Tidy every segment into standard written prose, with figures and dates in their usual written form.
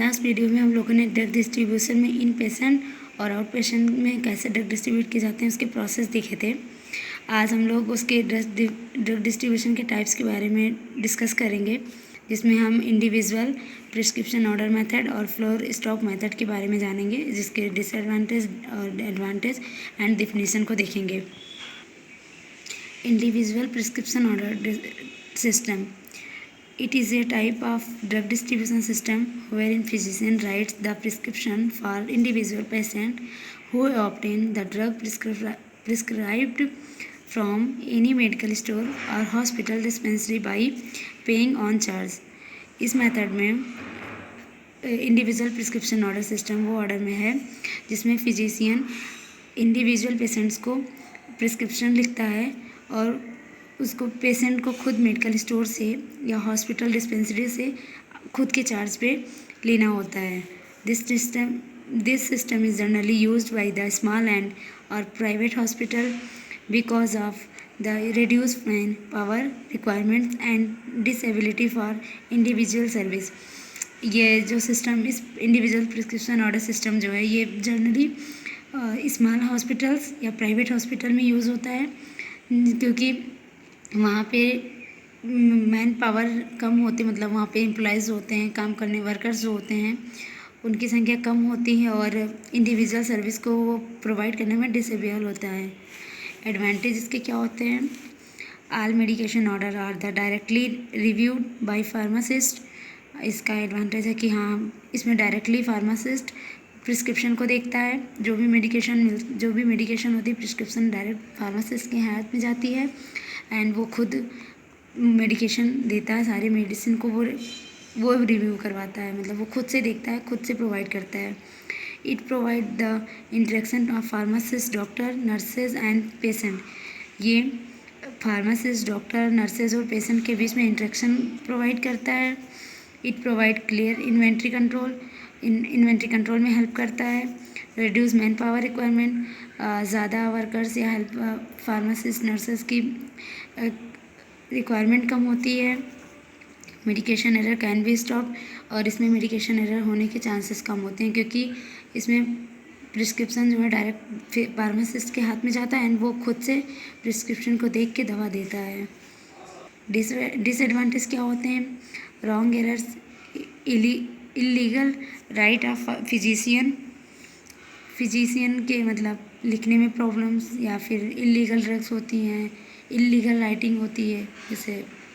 Last video में हम लोगों ने ड्रग डिस्ट्रीब्यूशन में इन पेशेंट और आउट पेशेंट में कैसे ड्रग डिस्ट्रीब्यूट किए जाते हैं उसके प्रोसेस देखे थे। आज हम लोग उसके ड्रग डिस्ट्रीब्यूशन के टाइप्स के बारे में डिस्कस करेंगे, जिसमें हम इंडिविजुअल, प्रिस्क्रिप्शन ऑर्डर मेथड और फ्लोर स्टॉक मेथड के बारे में जानेंगे, जिसके डिसएडवांटेज और एडवांटेज एंड डिफिनीशन को देखेंगे। Individual prescription order system, it is a type of drug distribution system wherein physician writes the prescription for individual patient who obtain the drug prescribed from any medical store or hospital dispensary by paying on charge। इस method में individual prescription order system वो order में है जिसमें physician individual patients को prescription लिखता है और उसको पेशेंट को खुद मेडिकल स्टोर से या हॉस्पिटल डिस्पेंसरी से खुद के चार्ज पे लेना होता है। This system is generally used by the small and और private hospital because of the reduce man power requirements and disability for individual service. ये जो सिस्टम, इस इंडिविजुअल प्रिस्क्रिप्शन ऑर्डर सिस्टम जो है, ये जनरली स्मॉल हॉस्पिटल्स या private hospital में use होता है, क्योंकि वहाँ पे मैन पावर कम होती, मतलब वहाँ पे एम्प्लॉयज़ होते हैं, काम करने वर्कर्स जो होते हैं उनकी संख्या कम होती है और इंडिविजुअल सर्विस को वो प्रोवाइड करने में डिसेबल होता है। एडवांटेज इसके क्या होते हैं? All medication order are the directly reviewed by pharmacist. इसका एडवांटेज है कि हाँ, इसमें डायरेक्टली फार्मासिस्ट प्रिस्क्रिप्शन को देखता है। जो भी मेडिकेशन होती है प्रिस्क्रिप्शन डायरेक्ट फार्मासिस्ट के हाथ में जाती है एंड वो खुद मेडिकेशन देता है। सारे मेडिसिन को वो रिव्यू करवाता है, मतलब वो खुद से देखता है, खुद से प्रोवाइड करता है। It provide the interaction of pharmacist, doctor, nurses and patient. ये फार्मासिस्ट, डॉक्टर, नर्सेज और पेशेंट के बीच में इंटरेक्शन प्रोवाइड करता है। It provide clear inventory control में हेल्प करता है। रिड्यूस मैन पावर रिक्वायरमेंट, ज़्यादा वर्कर्स या हेल्प फार्मासिस्ट, नर्सेस की रिक्वायरमेंट कम होती है। Medication error can be stop, और इसमें मेडिकेशन एरर होने के चांसेस कम होते हैं क्योंकि इसमें प्रिस्क्रिप्शन जो है डायरेक्ट फार्मासिस्ट के हाथ में जाता है एंड वो खुद से प्रिस्क्रिप्शन को देख के दवा देता है। डिसएडवांटेज क्या होते हैं? Wrong errors, illegal right of physician के मतलब लिखने में प्रॉब्लम्स, या फिर इलीगल ड्रग्स होती हैं, इलीगल राइटिंग होती है, जैसे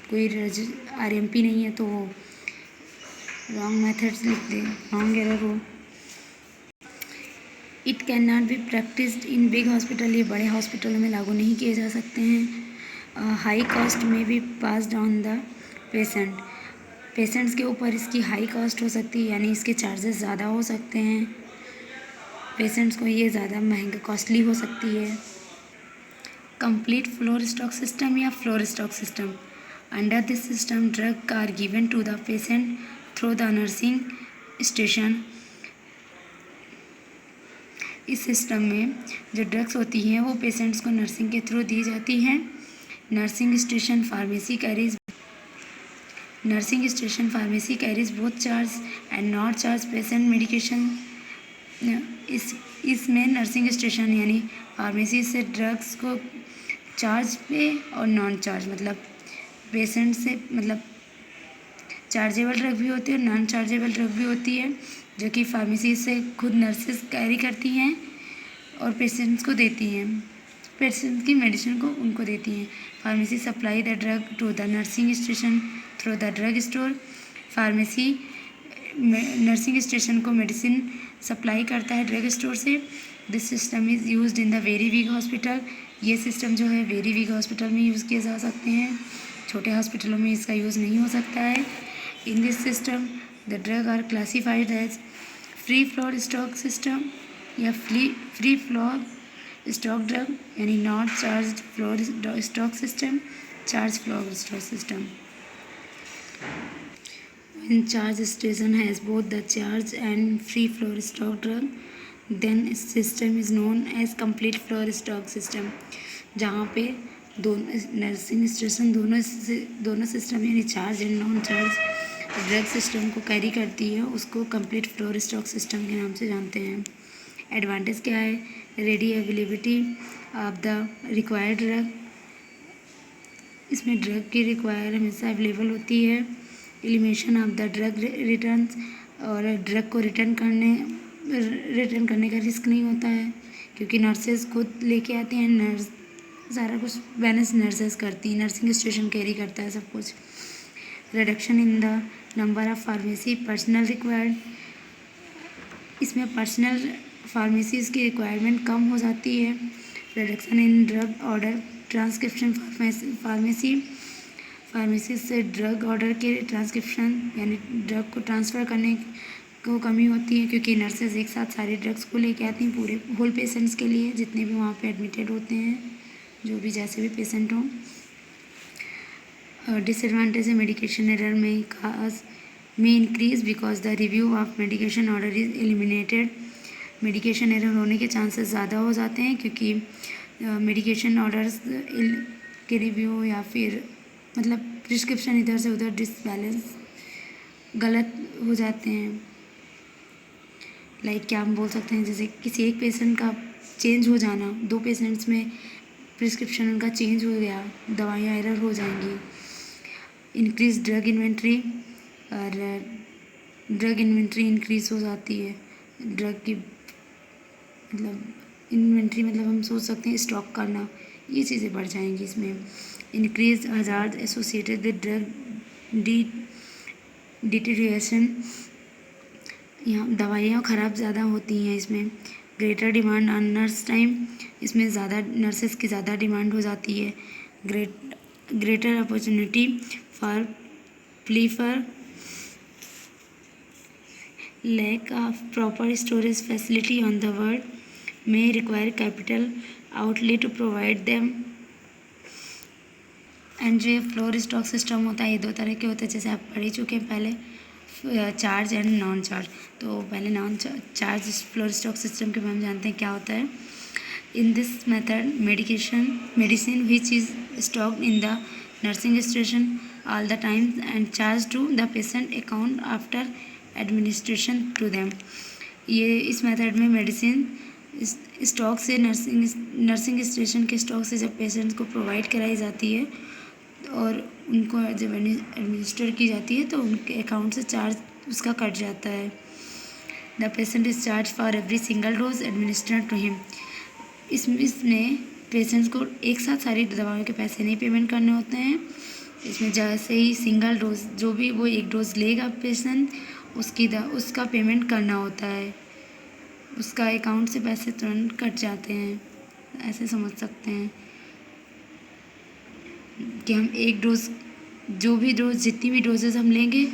कोई RMP नहीं है तो वो रॉन्ग मेथड्स लिख दे, रॉन्ग एरर हो। It can not be practised in big hospital, ये बड़े हॉस्पिटलों में लागू नहीं किए जा सकते हैं। हाई कॉस्ट में be passed on the patients के ऊपर इसकी हाई कॉस्ट हो सकती है, यानी इसके चार्जेस ज़्यादा हो सकते हैं, पेशेंट्स को ये ज़्यादा महंगा कॉस्टली हो सकती है। कंप्लीट फ्लोर स्टॉक सिस्टम या floor stock system, under this system drug are given to the patient through the nursing station. इस सिस्टम में जो ड्रग्स होती हैं वो पेशेंट्स को नर्सिंग के थ्रू दी जाती हैं। Nursing station pharmacy carries both charge and not charge patient medication. इसमें नर्सिंग स्टेशन यानी फार्मेसी से ड्रग्स को चार्ज पे और नॉन चार्ज, मतलब पेशेंट से, मतलब चार्जेबल ड्रग भी होती है और नॉन चार्जेबल ड्रग भी होती है, जो कि फार्मेसी से खुद नर्सेस कैरी करती हैं और पेशेंट्स को देती हैं, पेशेंट की मेडिसिन को उनको देती हैं। Pharmacy supply the drug to the nursing station through the drug store. Pharmacy nursing station को मेडिसिन सप्लाई करता है ड्रग स्टोर से। This system is used in the very big hospital, ये सिस्टम जो है वेरी बिग हॉस्पिटल में use किए जा सकते हैं, छोटे हॉस्पिटलों में इसका यूज़ नहीं हो सकता है। In this system the drug are classified as free floor stock system या फ्री फ्लोर स्टॉक ड्रग, यानी not charge floor stock system, charge floor stock system. When charge station has both the charge and free floor stock drug, then system is known as complete floor stock system। जहाँ पे दोनों nursing station दोनों system यानी charge and non charge drug system को carry करती है उसको complete floor stock system के नाम से जानते हैं। एडवांटेज क्या है? Ready availability of the required drug, इसमें ड्रग की रिक्वायर हमेशा अवेलेबल होती है। Elimination of the drug returns, और ड्रग को रिटर्न करने का रिस्क नहीं होता है क्योंकि नर्सेज खुद लेके आती हैं। नर्स सारा कुछ मैनेज नर्सेज करती हैं, नर्सिंग स्टेशन कैरी करता है सब कुछ। Reduction in the number of pharmacy personal required, इसमें पर्सनल फार्मेसीज़ की रिक्वायरमेंट कम हो जाती है। Reduction in drug order transcription pharmacy से ड्रग ऑर्डर के ट्रांसक्रिप्शन यानी ड्रग को ट्रांसफ़र करने को कमी होती है क्योंकि नर्सेज एक साथ सारे ड्रग्स को लेके आती हैं पूरे होल पेशेंट्स के लिए, जितने भी वहाँ पे एडमिटेड होते हैं, जो भी जैसे भी पेशेंट हों। डिसएडवांटेज है मेडिकेशन एरर में increase because the review of medication order is eliminated. Medication error होने के चांसेस ज़्यादा हो जाते हैं क्योंकि मेडिकेशन ऑर्डर्स के रिव्यू या फिर मतलब प्रिस्क्रिप्शन इधर से उधर डिसबैलेंस गलत हो जाते हैं। लाइक क्या हम बोल सकते हैं, जैसे किसी एक पेशेंट का चेंज हो जाना, 2 पेशेंट्स में प्रिस्क्रिप्शन उनका चेंज हो गया, दवाइयाँ एरर हो जाएंगी। इंक्रीज ड्रग इन्वेंट्री, और ड्रग इन्वेंट्री इंक्रीज हो जाती है। ड्रग की मतलब इन्वेंट्री मतलब हम सोच सकते हैं स्टॉक करना, ये चीज़ें बढ़ जाएंगी इसमें। Increase hazard associated with drug deterioration, यहाँ दवाइयाँ ख़राब ज़्यादा होती हैं इसमें। Greater demand on nurse time, इसमें ज़्यादा नर्सेस की ज़्यादा डिमांड हो जाती है। Greater opportunity for pilfer, lack of proper storage facility on the world may require capital outlay to provide them। And जो ये फ्लोर स्टॉक सिस्टम होता है ये 2 तरह के होते हैं, जैसे आप पढ़ ही चुके हैं पहले, चार्ज एंड नॉन चार्ज। तो पहले non charge floor stock system के बारे में जानते हैं क्या होता है। In this method medicine which is stocked in the nursing station all the times and charge to the patient account after administration to them. ये इस मेथड में मेडिसिन स्टॉक से नर्सिंग स्टेशन के स्टॉक से जब पेशेंट्स को provide कराई जाती है और उनको जब एडमिनिस्टर की जाती है तो उनके अकाउंट से चार्ज उसका कट जाता है। The patient is charge for every single dose administered to him, इसमें पेशेंट्स को एक साथ सारी दवाओं के पैसे नहीं पेमेंट करने होते हैं। इसमें जैसे ही सिंगल डोज जो भी वो 1 डोज लेगा पेशेंट उसका पेमेंट करना होता है, उसका अकाउंट से पैसे तुरंत कट जाते हैं। ऐसे समझ सकते हैं कि हम 1 डोज जो भी डोज जितनी भी डोजेज हम लेंगे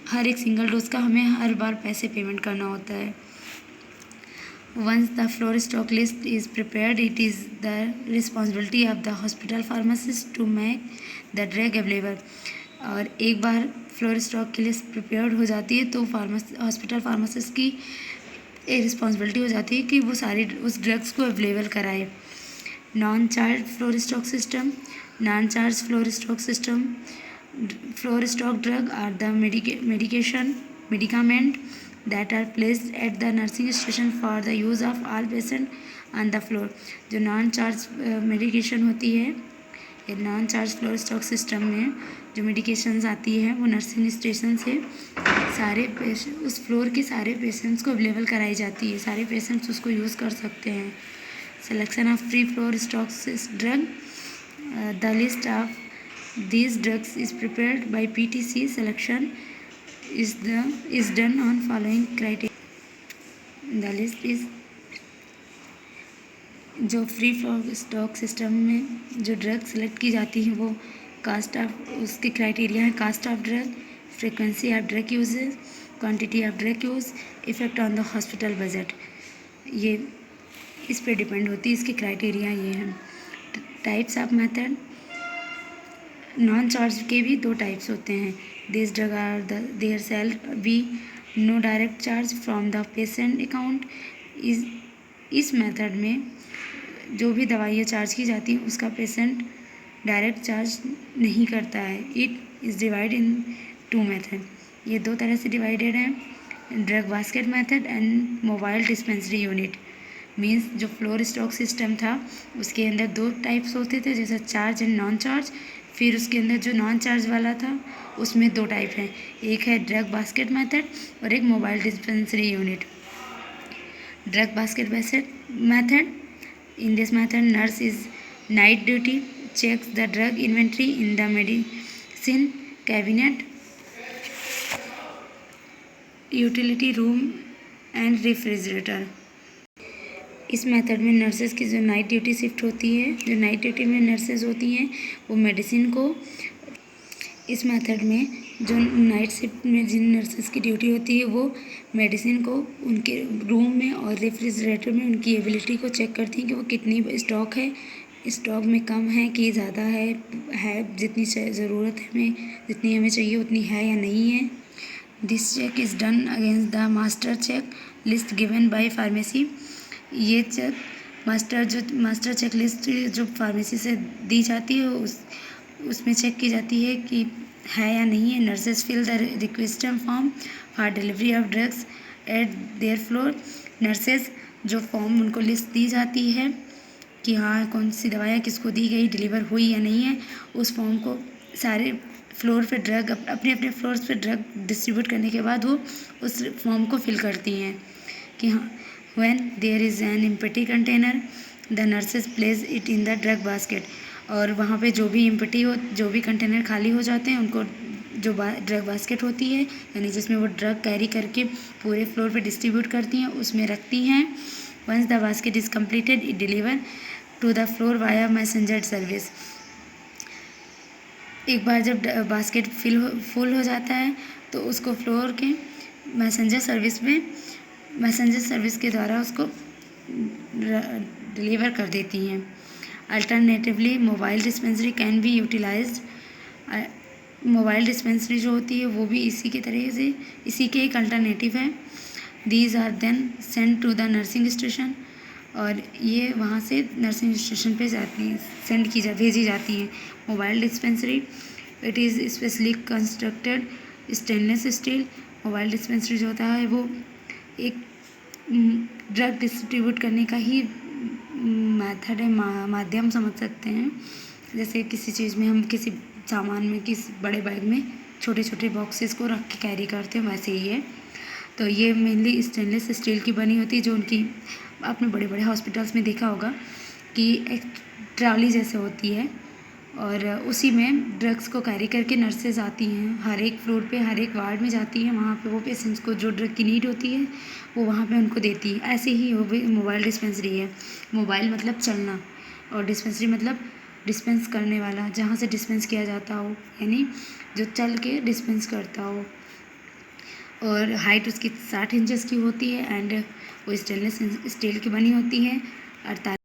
हर एक सिंगल डोज का हमें हर बार पैसे पेमेंट करना होता है। Once the floor stock list is prepared, it is the responsibility of the hospital pharmacist to make the drug available। और एक बार फ्लोर स्टॉक की लिस्ट प्रिपेयर्ड हो जाती है तो हॉस्पिटल फार्मासिस्ट की एक रिस्पॉन्सिबिलिटी हो जाती है कि वो सारी उस ड्रग्स को अवेलेबल कराए। Non charge floor stock system, non charge floor stock system, floor stock drug are the medicament that are placed at the nursing station for the use of all patient on the floor। जो non charge medication होती है, ये non charge floor stock system में जो medications आती है वो nursing station से सारे उस फ्लोर के सारे पेशेंट्स को अवेलेबल कराई जाती है, सारे पेशेंट्स उसको यूज़ कर सकते हैं। Selection of free floor stock drug, the list of these drugs is prepared by PTC। selection is done on following criteria। the list is जो फ्री फ्लोर स्टॉक सिस्टम में जो ड्रग सेलेक्ट की जाती है वो कास्ट ऑफ उसके criteria है cost of drug, frequency of drug usages, quantity of drug use, effect on the hospital budget, ये इस पे डिपेंड होती है। इसके क्राइटेरिया ये हैं। Types of method, non charge के भी 2 टाइप्स होते हैं। This drug are there shall be no direct charge from the patient account. इस मेथड में जो भी दवाइयाँ चार्ज की जाती हैं उसका पेशेंट डायरेक्ट चार्ज नहीं करता है। It is divide in 2 method. ये दो तरह से डिवाइडेड है, drug basket method and mobile dispensary unit. Means जो फ्लोर स्टॉक सिस्टम था उसके अंदर दो टाइप्स होते थे, जैसे चार्ज एंड नॉन चार्ज। फिर उसके अंदर जो नॉन चार्ज वाला था उसमें दो टाइप हैं, एक है ड्रग बास्केट मेथड और एक mobile dispensary unit. Drug basket method, in this method nurse is night duty, checks the drug inventory in the medicine cabinet, utility room and refrigerator। इस मेथड में नर्सेज की जो night duty shift होती है, जो night duty में nurses होती हैं वो मेडिसिन को, इस मेथड में जो नाइट शिफ्ट में जिन नर्सेज की ड्यूटी होती है वो मेडिसिन को उनके रूम में और रेफ्रिजरेटर में उनकी एबिलिटी को चेक करती हैं कि वो कितनी स्टॉक है, स्टॉक में कम है कि ज़्यादा है जितनी ज़रूरत है हमें, जितनी हमें चाहिए उतनी है या नहीं है। This check is done against the master check list given by pharmacy. ये चेक मास्टर चेक लिस्ट जो फार्मेसी से दी जाती है उसमें चेक की जाती है कि है या नहीं है। Nurses fill the requisition form for delivery of drugs at their floor. Nurses जो फॉर्म उनको लिस्ट दी जाती है कि हाँ कौन सी दवाइयाँ किसको दी गई, डिलीवर हुई या नहीं है, उस फॉर्म को सारे फ्लोर पे ड्रग अपने अपने फ्लोर्स पे ड्रग डिस्ट्रीब्यूट करने के बाद वो उस फॉर्म को फिल करती हैं कि हाँ when there is an empty container the nurses place it in the drug basket। और वहाँ पे जो भी कंटेनर खाली हो जाते हैं उनको जो ड्रग बास्केट होती है यानी जिसमें वो ड्रग कैरी करके पूरे फ्लोर पे डिस्ट्रीब्यूट करती हैं उसमें रखती हैं। Once the basket is completed it deliver to the floor via messenger service. एक बार जब बास्केट फुल हो जाता है तो उसको फ्लोर के मैसेंजर सर्विस के द्वारा उसको डिलीवर कर देती हैं। Alternatively mobile dispensary can be utilised. Mobile dispensary जो होती है वो भी इसी के तरह से इसी के एक अल्टरनेटिव है। These are then send to the nursing station और ये वहाँ से नर्सिंग स्टेशन पे जाती हैं, भेजी जाती हैं। Mobile dispensary it is specially constructed stainless steel. Mobile dispensary जो होता है वो एक ड्रग डिस्ट्रीब्यूट करने का ही मेथड है, माध्यम समझ सकते हैं। जैसे किसी चीज़ में हम किसी सामान में किसी बड़े बैग में छोटे छोटे बॉक्सेस को रख के कैरी करते हैं वैसे ही है। तो ये मेनली स्टेनलेस स्टील की बनी होती है जो उनकी आपने बड़े बड़े हॉस्पिटल्स में देखा होगा कि एक ट्रॉली जैसे होती है और उसी में ड्रग्स को कैरी करके नर्सेज आती हैं, हर एक फ्लोर पे हर एक वार्ड में जाती हैं, वहाँ पे वो पेशेंट्स को जो ड्रग की नीड होती है वो वहाँ पे उनको देती है। ऐसे ही वो भी मोबाइल डिस्पेंसरी है। मोबाइल मतलब चलना और डिस्पेंसरी मतलब डिस्पेंस करने वाला, जहाँ से डिस्पेंस किया जाता हो यानी जो चल के डिस्पेंस करता हो। और हाइट उसकी 60 इंचेस की होती है एंड वो स्टेनलेस स्टील की बनी होती है। 48